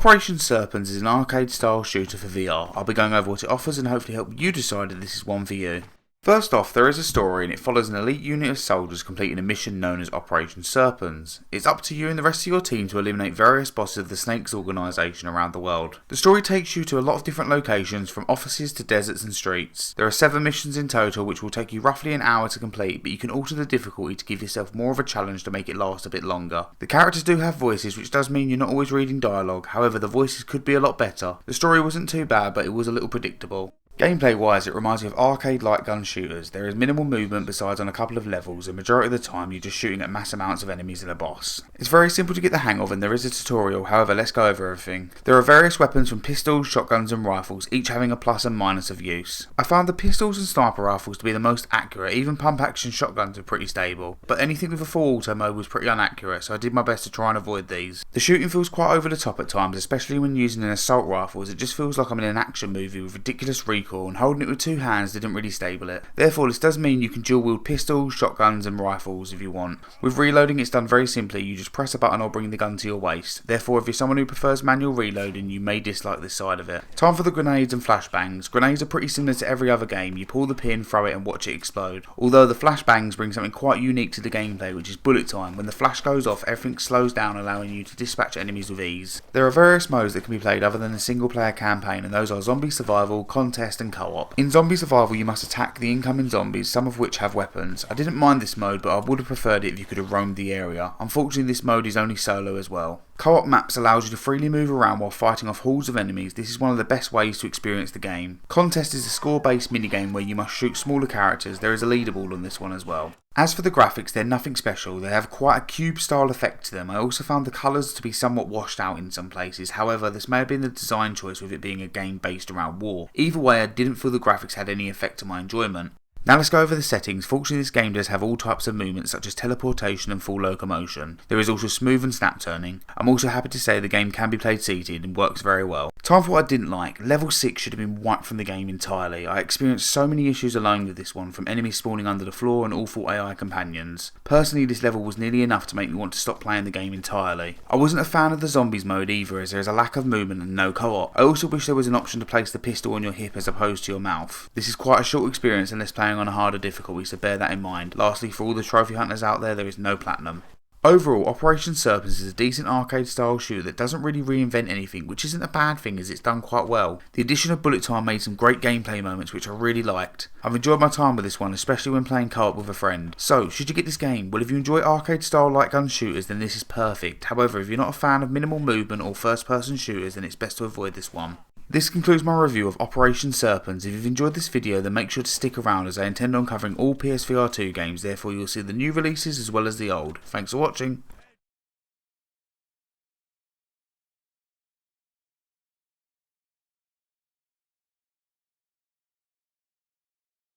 Operation Serpens is an arcade-style shooter for VR. I'll be going over what it offers and hopefully help you decide if this is one for you. First off, there is a story and it follows an elite unit of soldiers completing a mission known as Operation Serpens. It's up to you and the rest of your team to eliminate various bosses of the Snakes organisation around the world. The story takes you to a lot of different locations, from offices to deserts and streets. There are 7 missions in total which will take you roughly an hour to complete, but you can alter the difficulty to give yourself more of a challenge to make it last a bit longer. The characters do have voices, which does mean you're not always reading dialogue, however the voices could be a lot better. The story wasn't too bad, but it was a little predictable. Gameplay wise, it reminds me of arcade light gun shooters. There is minimal movement besides on a couple of levels, and majority of the time you're just shooting at mass amounts of enemies and a boss. It's very simple to get the hang of and there is a tutorial, however let's go over everything. There are various weapons from pistols, shotguns and rifles, each having a plus and minus of use. I found the pistols and sniper rifles to be the most accurate, even pump action shotguns are pretty stable, but anything with a full auto mode was pretty inaccurate, so I did my best to try and avoid these. The shooting feels quite over the top at times, especially when using an assault rifle, as it just feels like I'm in an action movie with ridiculous recoil, and holding it with 2 hands didn't really stable it. Therefore this does mean you can dual wield pistols, shotguns and rifles if you want. With reloading it's done very simply, you just press a button or bring the gun to your waist. Therefore if you're someone who prefers manual reloading you may dislike this side of it. Time for the grenades and flashbangs. Grenades are pretty similar to every other game, you pull the pin, throw it and watch it explode. Although the flashbangs bring something quite unique to the gameplay, which is bullet time. When the flash goes off everything slows down, allowing you to dispatch enemies with ease. There are various modes that can be played other than the single player campaign, and those are zombie survival, contest and co-op. In zombie survival you must attack the incoming zombies, some of which have weapons. I didn't mind this mode, but I would have preferred it if you could have roamed the area. Unfortunately this mode is only solo as well. Co-op maps allows you to freely move around while fighting off hordes of enemies. This is one of the best ways to experience the game. Contest is a score-based minigame where you must shoot smaller characters. There is a leaderboard on this one as well. As for the graphics, they're nothing special. They have quite a cube style effect to them. I also found the colours to be somewhat washed out in some places. However, this may have been the design choice with it being a game based around war. Either way, I didn't feel the graphics had any effect on my enjoyment. Now let's go over the settings. Fortunately this game does have all types of movement such as teleportation and full locomotion. There is also smooth and snap turning. I'm also happy to say the game can be played seated and works very well. Time for what I didn't like. Level 6 should have been wiped from the game entirely. I experienced so many issues alone with this one, from enemies spawning under the floor and awful AI companions. Personally this level was nearly enough to make me want to stop playing the game entirely. I wasn't a fan of the zombies mode either, as there is a lack of movement and no co-op. I also wish there was an option to place the pistol on your hip as opposed to your mouth. This is quite a short experience unless playing on a harder difficulty, so bear that in mind. Lastly, for all the trophy hunters out there is no platinum. Overall, Operation Serpens is a decent arcade style shooter that doesn't really reinvent anything, which isn't a bad thing as it's done quite well. The addition of bullet time made some great gameplay moments which I really liked. I've enjoyed my time with this one, especially when playing co-op with a friend. So, should you get this game? Well, if you enjoy arcade style light gun shooters then this is perfect. However, if you're not a fan of minimal movement or first person shooters then it's best to avoid this one. This concludes my review of Operation Serpens. If you've enjoyed this video then make sure to stick around, as I intend on covering all PSVR2 games, therefore you'll see the new releases as well as the old. Thanks for watching.